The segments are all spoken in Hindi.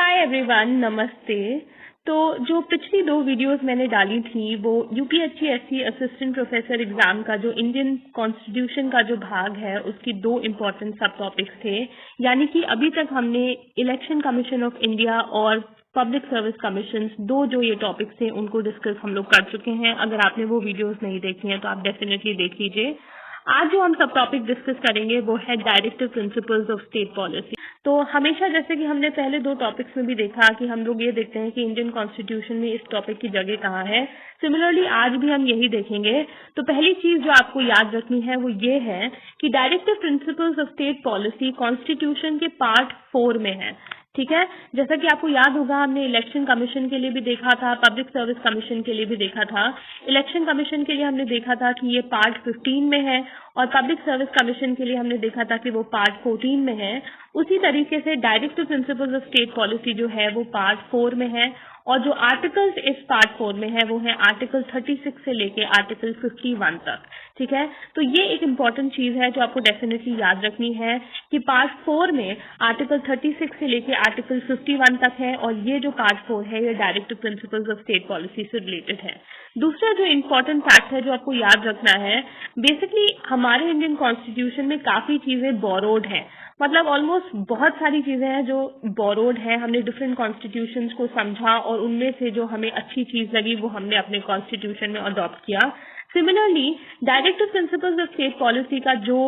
हाय एवरीवन, नमस्ते। तो जो पिछली 2 वीडियोस मैंने डाली थी वो यूपीएससी असिस्टेंट प्रोफेसर एग्जाम का जो इंडियन कॉन्स्टिट्यूशन का जो भाग है उसकी 2 इम्पोर्टेंट सब टॉपिक्स थे। यानी कि अभी तक हमने इलेक्शन कमीशन ऑफ इंडिया और पब्लिक सर्विस कमीशन 2 जो ये टॉपिक्स थे उनको डिस्कस हम लोग कर चुके हैं। अगर आपने वो वीडियोस नहीं देखी हैं तो आप डेफिनेटली देख लीजिए। आज जो हम सब टॉपिक डिस्कस करेंगे वो है directive principles of state policy. तो हमेशा जैसे कि हमने पहले 2 टॉपिक्स में भी देखा कि हम लोग ये देखते हैं कि इंडियन कॉन्स्टिट्यूशन में इस टॉपिक की जगह कहाँ है, सिमिलरली आज भी हम यही देखेंगे। तो पहली चीज जो आपको याद रखनी है वो ये है कि directive principles of state policy constitution के पार्ट 4 में है। ठीक है, जैसा कि आपको याद होगा हमने इलेक्शन कमीशन के लिए भी देखा था, पब्लिक सर्विस कमीशन के लिए भी देखा था। इलेक्शन कमीशन के लिए हमने देखा था कि ये पार्ट 15 में है और पब्लिक सर्विस कमीशन के लिए हमने देखा था कि वो पार्ट 14 में है। उसी तरीके से directive principles of state policy जो है वो पार्ट 4 में है और जो आर्टिकल्स इस पार्ट 4 में है वो है आर्टिकल 36 से लेके आर्टिकल 51 तक। ठीक है, तो ये एक इम्पॉर्टेंट चीज है जो आपको डेफिनेटली याद रखनी है कि पार्ट 4 में आर्टिकल 36 से लेके आर्टिकल 51 तक है और ये जो पार्ट 4 है ये directive principles of state policy से रिलेटेड है। दूसरा जो इम्पोर्टेंट फैक्ट है जो आपको याद रखना है, बेसिकली हमारे इंडियन कॉन्स्टिट्यूशन में काफी चीजें बोरोड हैं। मतलब ऑलमोस्ट बहुत सारी चीजें हैं जो बोरोड है। हमने डिफरेंट कॉन्स्टिट्यूशंस को समझा और उनमें से जो हमें अच्छी चीज लगी वो हमने अपने कॉन्स्टिट्यूशन में अडॉप्ट किया। Similarly directive principles of state policy का जो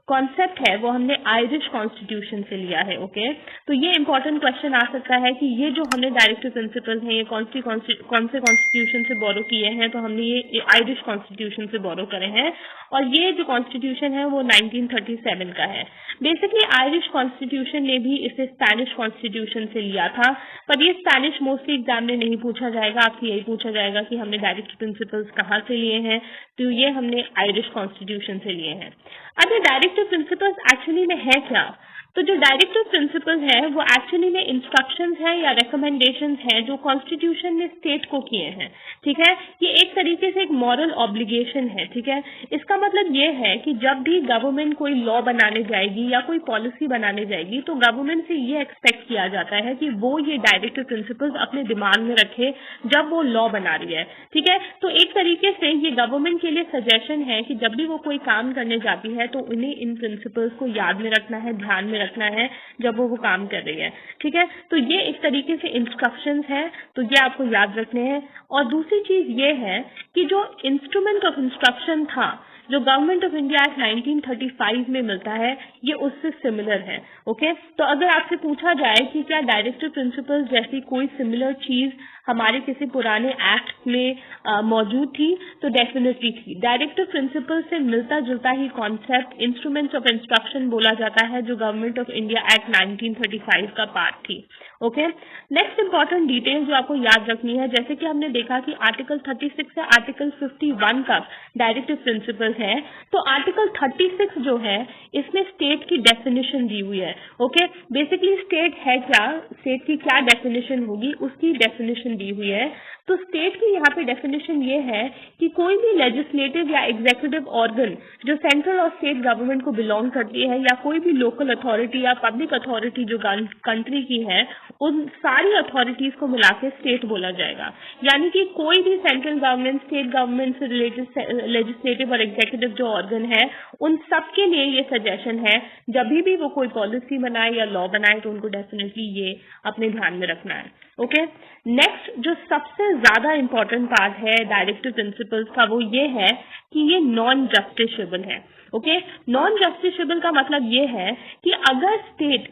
कॉन्सेप्ट है वो हमने आयरिश कॉन्स्टिट्यूशन से लिया है। ओके, तो ये इंपॉर्टेंट क्वेश्चन आ सकता है कि ये जो हमने डायरेक्टिव प्रिंसिपल्स हैं ये कौन से कॉन्स्टिट्यूशन से बोरो किए हैं। तो हमने ये आयरिश कॉन्स्टिट्यूशन से बोरो करे हैं और ये जो कॉन्स्टिट्यूशन है वो 1937 का है। बेसिकली आयरिश कॉन्स्टिट्यूशन ने भी इसे स्पेनिश कॉन्स्टिट्यूशन से लिया था, पर ये स्पेनिश मोस्टली एग्जाम में नहीं पूछा जाएगा। आपसे यही पूछा जाएगा कि हमने डायरेक्टिव प्रिंसिपल्स कहाँ से लिए हैं, तो ये हमने आयरिश कॉन्स्टिट्यूशन से लिए हैं। अब ये डायरेक्टिव प्रिंसिपल्स एक्चुअली में है क्या? तो जो डायरेक्टिव प्रिंसिपल है वो एक्चुअली में इंस्ट्रक्शंस है या रिकमेंडेशंस हैं जो कॉन्स्टिट्यूशन ने स्टेट को किए हैं। ठीक है, ये एक तरीके से एक मॉरल ऑब्लिगेशन है। ठीक है, इसका मतलब ये है कि जब भी गवर्नमेंट कोई लॉ बनाने जाएगी या कोई पॉलिसी बनाने जाएगी तो गवर्नमेंट से ये एक्सपेक्ट किया जाता है कि वो ये डायरेक्टिव प्रिंसिपल्स अपने दिमाग में रखे जब वो लॉ बना रही है। ठीक है, तो एक तरीके से ये गवर्नमेंट के लिए सजेशन है कि जब भी वो कोई काम करने जाती है तो उन्हें इन प्रिंसिपल्स को याद में रखना है, ध्यान में रखना है जब वो काम कर रही है। ठीक है, तो ये एक तरीके से इंस्ट्रक्शंस है, तो ये आपको याद रखने हैं। और दूसरी चीज ये है कि जो इंस्ट्रूमेंट ऑफ इंस्ट्रक्शन था जो गवर्नमेंट ऑफ इंडिया एक्ट 1935 में मिलता है ये उससे सिमिलर है। ओके, तो अगर आपसे पूछा जाए कि क्या डायरेक्टिव प्रिंसिपल्स जैसी कोई सिमिलर चीज हमारे किसी पुराने एक्ट में मौजूद थी तो डेफिनेटली थी। डायरेक्टिव प्रिंसिपल से मिलता जुलता ही कॉन्सेप्ट इंस्ट्रूमेंट्स ऑफ इंस्ट्रक्शन बोला जाता है जो गवर्नमेंट ऑफ इंडिया एक्ट 1935 का पार्ट थी। ओके, नेक्स्ट इंपॉर्टेंट डिटेल जो आपको याद रखनी है, जैसे कि हमने देखा कि आर्टिकल 36 से आर्टिकल 51 तक डायरेक्टिव प्रिंसिपल्स है, तो आर्टिकल 36 जो है इसमें स्टेट की डेफिनेशन दी हुई है। ओके, बेसिकली स्टेट है क्या, स्टेट की क्या डेफिनेशन होगी उसकी डेफिनेशन दी हुई है। तो स्टेट की यहाँ पे डेफिनेशन ये है कि कोई भी लेजिस्लेटिव या एग्जीक्यूटिव ऑर्गन जो सेंट्रल और स्टेट गवर्नमेंट को बिलोंग करती है या कोई भी लोकल अथॉरिटी या पब्लिक अथॉरिटी जो कंट्री की है उन सारी अथॉरिटीज को मिला के स्टेट बोला जाएगा। यानी कि कोई भी सेंट्रल गवर्नमेंट, स्टेट गवर्नमेंट से रिलेटेड लेजिस्लेटिव और एग्जीक्यूटिव जो ऑर्गन है उन सबके लिए ये सजेशन है जब भी वो कोई पॉलिसी बनाए या लॉ बनाए तो उनको डेफिनेटली ये अपने ध्यान में रखना है। ओके, नेक्स्ट जो सबसे ज्यादा इंपॉर्टेंट पार्ट है डायरेक्टिव प्रिंसिपल्स का वो ये है कि ये नॉन जस्टिसेबल है। ओके, नॉन जस्टिसेबल का मतलब ये है कि अगर स्टेट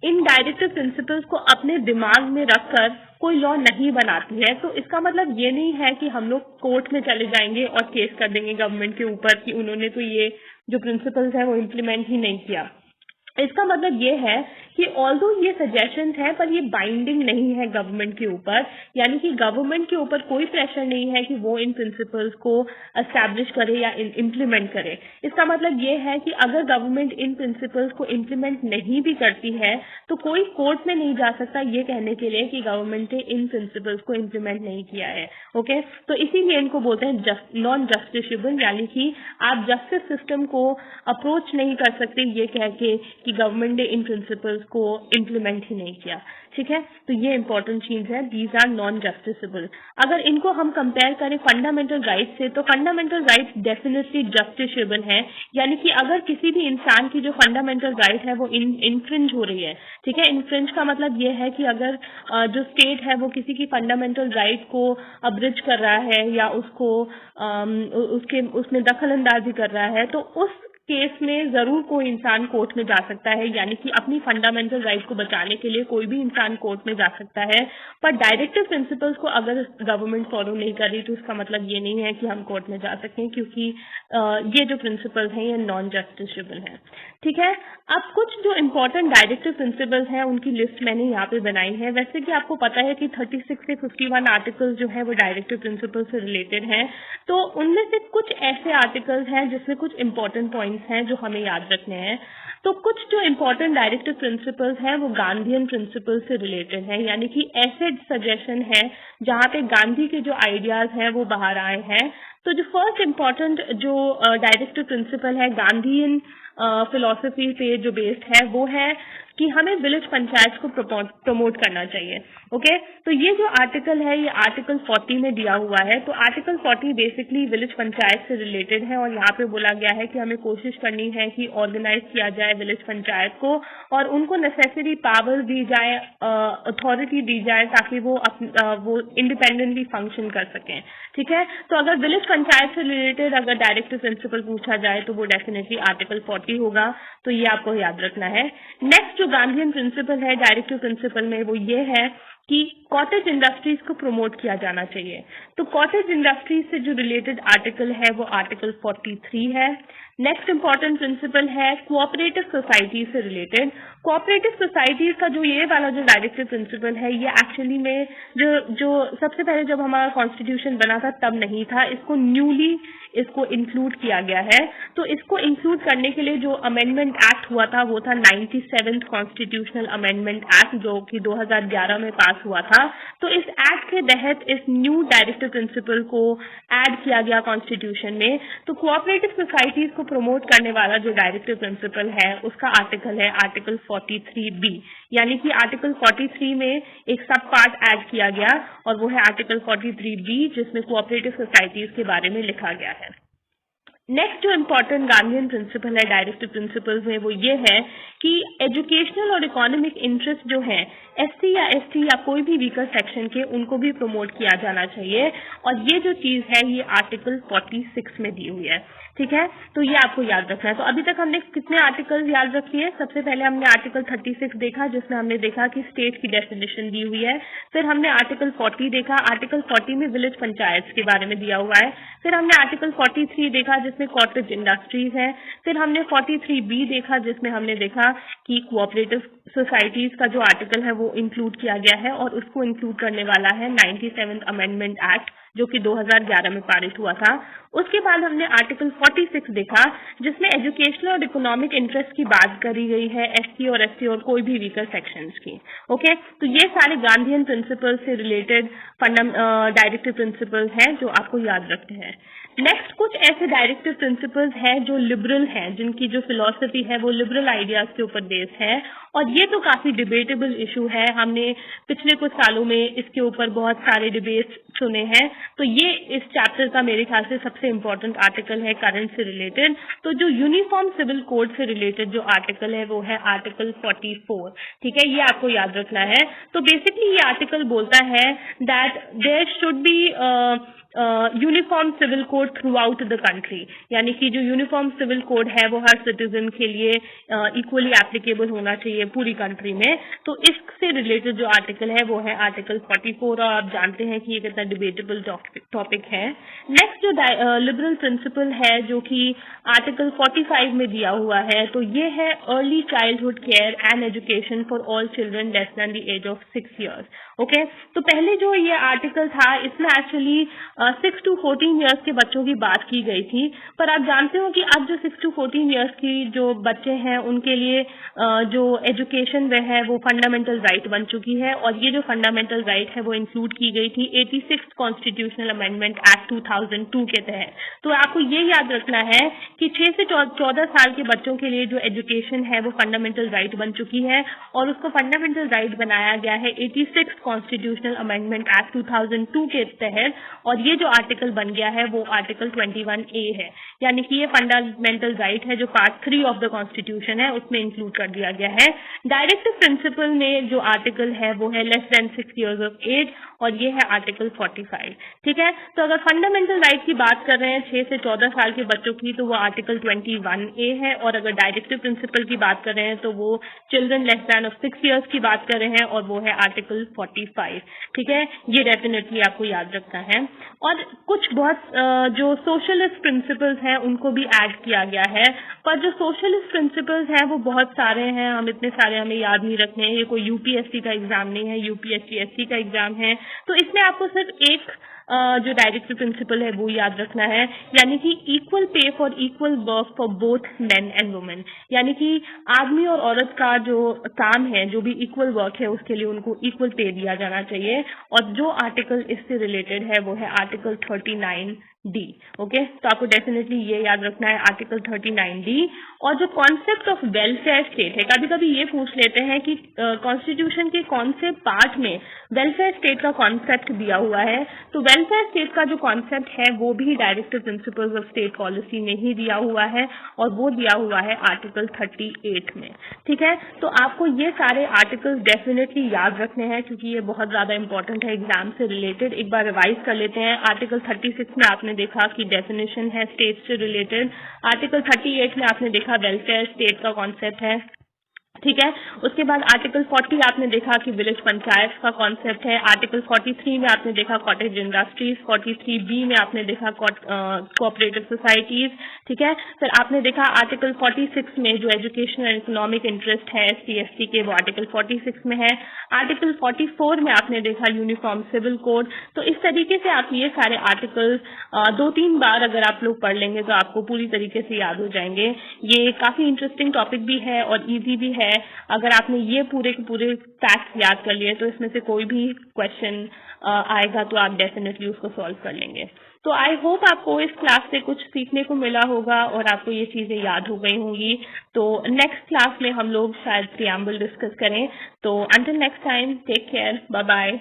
इन डायरेक्टिव प्रिंसिपल्स को अपने दिमाग में रखकर कोई लॉ नहीं बनाती है तो इसका मतलब ये नहीं है कि हम लोग कोर्ट में चले जाएंगे और केस कर देंगे गवर्नमेंट के ऊपर कि उन्होंने तो ये जो प्रिंसिपल्स है वो इम्प्लीमेंट ही नहीं किया। इसका मतलब ये है कि ऑल्दो ये सजेशंस हैं पर ये बाइंडिंग नहीं है गवर्नमेंट के ऊपर। यानी कि गवर्नमेंट के ऊपर कोई प्रेशर नहीं है कि वो इन प्रिंसिपल्स को एस्टैब्लिश करे या इम्प्लीमेंट करे। इसका मतलब ये है कि अगर गवर्नमेंट इन प्रिंसिपल्स को इम्प्लीमेंट नहीं भी करती है तो कोई कोर्ट में नहीं जा सकता ये कहने के लिए कि गवर्नमेंट ने इन प्रिंसिपल्स को इम्प्लीमेंट नहीं किया है। ओके, तो इसीलिए इनको बोलते हैं नॉन जस्टिसेबल, यानी कि आप जस्टिस सिस्टम को अप्रोच नहीं कर सकते ये कह के कि गवर्नमेंट ने इन प्रिंसिपल्स को इम्प्लीमेंट ही नहीं किया। ठीक है, तो ये इंपॉर्टेंट चीज है, दीज आर नॉन जस्टिसेबल। अगर इनको हम कंपेयर करें फंडामेंटल राइट से, तो फंडामेंटल राइट डेफिनेटली जस्टिसेबल है, यानी कि अगर किसी भी इंसान की जो फंडामेंटल राइट है वो इन्फ्रिंज हो रही है, ठीक है, इन्फ्रिंज का मतलब ये है कि अगर जो स्टेट है वो किसी की फंडामेंटल राइट को अब्रिज कर रहा है या उसको उसमें दखल अंदाजी कर रहा है, तो उस केस में जरूर कोई इंसान कोर्ट में जा सकता है, यानी कि अपनी फंडामेंटल राइट को बचाने के लिए कोई भी इंसान कोर्ट में जा सकता है। पर डायरेक्टिव प्रिंसिपल्स को अगर गवर्नमेंट फॉलो नहीं कर रही तो उसका मतलब ये नहीं है कि हम कोर्ट में जा सकें, क्योंकि ये जो प्रिंसिपल्स हैं ये नॉन जस्टिसेबल हैं। ठीक है, अब कुछ जो इम्पोर्टेंट डायरेक्टिव प्रिंसिपल्स हैं उनकी लिस्ट मैंने यहाँ पे बनाई है। वैसे कि आपको पता है कि 36 से 51 आर्टिकल्स जो है वो डायरेक्टिव प्रिंसिपल से रिलेटेड हैं, तो उनमें से कुछ ऐसे आर्टिकल्स हैं जिसमें कुछ इंपॉर्टेंट पॉइंट्स हैं जो हमें याद रखने हैं। तो कुछ जो इम्पोर्टेंट डायरेक्टिव प्रिंसिपल्स हैं वो गांधीयन प्रिंसिपल से रिलेटेड हैं, यानी कि ऐसे सजेशन है जहाँ पे गांधी के जो आइडियाज हैं वो बाहर आए हैं। तो जो फर्स्ट इम्पोर्टेंट जो डायरेक्टिव प्रिंसिपल है गांधीयन फिलॉसफी पे जो बेस्ड है वो है कि हमें विलेज पंचायत को प्रमोट करना चाहिए। ओके, तो ये जो आर्टिकल है ये आर्टिकल 40 में दिया हुआ है। तो आर्टिकल 40 बेसिकली विलेज पंचायत से रिलेटेड है और यहाँ पे बोला गया है कि हमें कोशिश करनी है कि ऑर्गेनाइज किया जाए विलेज पंचायत को और उनको नेसेसरी पावर दी जाए, अथॉरिटी दी जाए, ताकि वो इंडिपेंडेंटली फंक्शन कर सकें। ठीक है, तो अगर विलेज पंचायत से रिलेटेड अगर डायरेक्टिव प्रिंसिपल पूछा जाए तो वो डेफिनेटली आर्टिकल 40 होगा, तो ये आपको याद रखना है। नेक्स्ट जो गांधीयन प्रिंसिपल है डायरेक्टिव प्रिंसिपल में वो ये है कि कॉटेज इंडस्ट्रीज को प्रमोट किया जाना चाहिए। तो कॉटेज इंडस्ट्रीज से जो रिलेटेड आर्टिकल है वो आर्टिकल 43 है। नेक्स्ट इंपॉर्टेंट प्रिंसिपल है कोऑपरेटिव सोसाइटी से रिलेटेड। कोऑपरेटिव सोसाइटीज का जो ये वाला जो डायरेक्टिव प्रिंसिपल है ये एक्चुअली में जो सबसे पहले जब हमारा कॉन्स्टिट्यूशन बना था तब नहीं था, इसको न्यूली इसको इंक्लूड किया गया है। तो इसको इंक्लूड करने के लिए जो अमेंडमेंट एक्ट हुआ था वो था 97th कॉन्स्टिट्यूशनल अमेंडमेंट एक्ट, जो कि 2011 में पास हुआ था। तो इस एक्ट के तहत इस न्यू डायरेक्टिव प्रिंसिपल को ऐड किया गया कॉन्स्टिट्यूशन में। तो कोऑपरेटिव सोसाइटीज को प्रमोट करने वाला जो डायरेक्टिव प्रिंसिपल है उसका आर्टिकल है आर्टिकल 43B, यानी कि आर्टिकल 43 में एक सब पार्ट ऐड किया गया और वो है आर्टिकल 43B, जिसमें कोऑपरेटिव सोसाइटीज के बारे में लिखा गया है। नेक्स्ट जो इम्पोर्टेंट गांधीयन प्रिंसिपल है डायरेक्टिव प्रिंसिपल्स में वो ये है कि एजुकेशनल और इकोनॉमिक इंटरेस्ट जो है एससी या एसटी या कोई भी वीकर सेक्शन के, उनको भी प्रमोट किया जाना चाहिए। और ये जो चीज है ये आर्टिकल 46 में दी हुई है। ठीक है, तो ये आपको याद रखना है। तो अभी तक हमने कितने आर्टिकल याद रखी है? सबसे पहले हमने आर्टिकल 36 देखा जिसमें हमने देखा कि स्टेट की डेफिनेशन दी हुई है। फिर हमने आर्टिकल 40 देखा, आर्टिकल 40 में विलेज पंचायत के बारे में दिया हुआ है। फिर हमने आर्टिकल 43 देखा जिसमें कॉटेज इंडस्ट्रीज है। फिर हमने 43B देखा जिसमें हमने देखा कि कोऑपरेटिव सोसाइटीज का जो आर्टिकल है वो इंक्लूड किया गया है और उसको इंक्लूड करने वाला है 97th अमेंडमेंट एक्ट, जो कि 2011 में पारित हुआ था। उसके बाद हमने आर्टिकल 46 देखा जिसमें एजुकेशनल और इकोनॉमिक इंटरेस्ट की बात करी गई है एससी और एसटी और कोई भी वीकर सेक्शंस की। ओके, तो ये सारे गांधीयन प्रिंसिपल से रिलेटेड डायरेक्टिव प्रिंसिपल्स हैं जो आपको याद रखते हैं। नेक्स्ट कुछ ऐसे डायरेक्टिव प्रिंसिपल्स हैं जो लिबरल हैं, जिनकी जो फिलॉसफी है वो लिबरल आइडियाज के ऊपर बेस है और ये तो काफी डिबेटेबल इशू है। हमने पिछले कुछ सालों में इसके ऊपर बहुत सारे डिबेट्स सुने हैं। तो ये इस चैप्टर का मेरे ख्याल से सबसे इम्पोर्टेंट आर्टिकल है करंट से रिलेटेड। तो जो यूनिफॉर्म सिविल कोड से रिलेटेड जो आर्टिकल है वो है आर्टिकल 44। ठीक है, ये आपको याद रखना है। तो बेसिकली ये आर्टिकल बोलता है that there should be uniform civil code throughout the country, यानी कि जो यूनिफॉर्म सिविल कोड है वो हर सिटीजन के लिए इक्वली एप्लीकेबल होना चाहिए पूरी कंट्री में। तो इससे रिलेटेड जो आर्टिकल है वो है आर्टिकल 44 और आप जानते हैं कि ये कितना डिबेटेबल टॉपिक है। नेक्स्ट जो लिबरल प्रिंसिपल है जो कि आर्टिकल 45 में दिया हुआ है, तो ये है early childhood care and education for all children less than the age of 6 years। Okay, तो पहले जो ये आर्टिकल था इसमें एक्चुअली 6 to 14 ईयर्स के बच्चों की बात की गई थी, पर आप जानते हो कि अब जो 6 to 14 ईयर्स की जो बच्चे हैं उनके लिए जो एजुकेशन है वो फंडामेंटल राइट बन चुकी है, और ये जो फंडामेंटल राइट है वो इंक्लूड की गई थी 86 कॉन्स्टिट्यूशनल अमेंडमेंट एक्ट 2002 के तहत। तो आपको ये याद रखना है कि 6 से 14 साल के बच्चों के लिए जो एजुकेशन है वो फंडामेंटल राइट बन चुकी है, और उसको फंडामेंटल राइट बनाया गया है 86 कॉन्स्टिट्यूशनल अमेंडमेंट एक्ट 2002 के तहत, और ये जो आर्टिकल बन गया है वो आर्टिकल 21A है, यानी कि ये फंडामेंटल राइट है जो पार्ट 3 ऑफ द कॉन्स्टिट्यूशन है उसमें इंक्लूड कर दिया गया है। डायरेक्टिव प्रिंसिपल में जो आर्टिकल है वो है less than 6 years of age, और ये है आर्टिकल 45। ठीक है, तो अगर फंडामेंटल राइट की बात कर रहे हैं 6 से 14 साल के बच्चों की तो वो आर्टिकल 21A है, और अगर डायरेक्टिव प्रिंसिपल की बात कर रहे हैं तो वो children less then of 6 years की बात कर रहे हैं, और वो है आर्टिकल 45। ठीक है, ये डेफिनेटली आपको याद रखना है। और कुछ बहुत जो सोशलिस्ट प्रिंसिपल्स हैं उनको भी ऐड किया गया है, पर जो सोशलिस्ट प्रिंसिपल्स हैं वो बहुत सारे हैं, हम इतने सारे हमें याद नहीं रखने हैं। ये कोई यूपीएससी का एग्जाम नहीं है, यूपीएससी का एग्जाम है, तो इसमें आपको सिर्फ एक जो डायरेक्टिव प्रिंसिपल है वो याद रखना है, यानी कि equal pay for equal work for both men and women, यानी कि आदमी और औरत का जो काम है, जो भी इक्वल वर्क है उसके लिए उनको इक्वल पे दिया जाना चाहिए। और जो आर्टिकल इससे रिलेटेड है वो है आर्टिकल 39D। ओके, तो आपको डेफिनेटली ये याद रखना है आर्टिकल 39D। और जो कॉन्सेप्ट ऑफ वेलफेयर स्टेट है, कभी कभी ये पूछ लेते हैं कि कॉन्स्टिट्यूशन के कौन से पार्ट में वेलफेयर स्टेट का कॉन्सेप्ट दिया हुआ है, तो वेलफेयर स्टेट का जो कॉन्सेप्ट है वो भी directive principles of state policy में ही दिया हुआ है, और वो दिया हुआ है आर्टिकल 38 में। ठीक है, तो आपको ये सारे आर्टिकल्स डेफिनेटली याद रखने हैं क्योंकि ये बहुत ज्यादा इंपॉर्टेंट है एग्जाम से रिलेटेड। एक बार रिवाइज कर लेते हैं। आर्टिकल 36 में आपने देखा कि डेफिनेशन है स्टेट से रिलेटेड, आर्टिकल 38 में आपने देखा वेलफेयर स्टेट का कॉन्सेप्ट है। ठीक है, उसके बाद आर्टिकल 40 आपने देखा कि विलेज पंचायत का कॉन्सेप्ट है, आर्टिकल 43 में आपने देखा कॉटेज इंडस्ट्रीज, 43B में आपने देखा कोऑपरेटिव सोसाइटीज। ठीक है, फिर आपने देखा आर्टिकल 46 में जो एजुकेशन एंड इकोनॉमिक इंटरेस्ट है SC/ST के, वो आर्टिकल 46 में है। आर्टिकल 44 में आपने देखा यूनिफॉर्म सिविल कोड। तो इस तरीके से आप ये सारे आर्टिकल्स 2-3 बार अगर आप लोग पढ़ लेंगे तो आपको पूरी तरीके से याद हो जाएंगे। ये काफी इंटरेस्टिंग टॉपिक भी है और इजी भी है। अगर आपने ये पूरे के पूरे फैक्ट्स याद कर लिए तो इसमें से कोई भी क्वेश्चन आएगा तो आप डेफिनेटली उसको सॉल्व कर लेंगे। तो आई होप आपको इस क्लास से कुछ सीखने को मिला होगा और आपको ये चीजें याद हो गई होंगी। तो नेक्स्ट क्लास में हम लोग शायद प्रीएम्बल डिस्कस करें। तो until next time, take care, bye bye.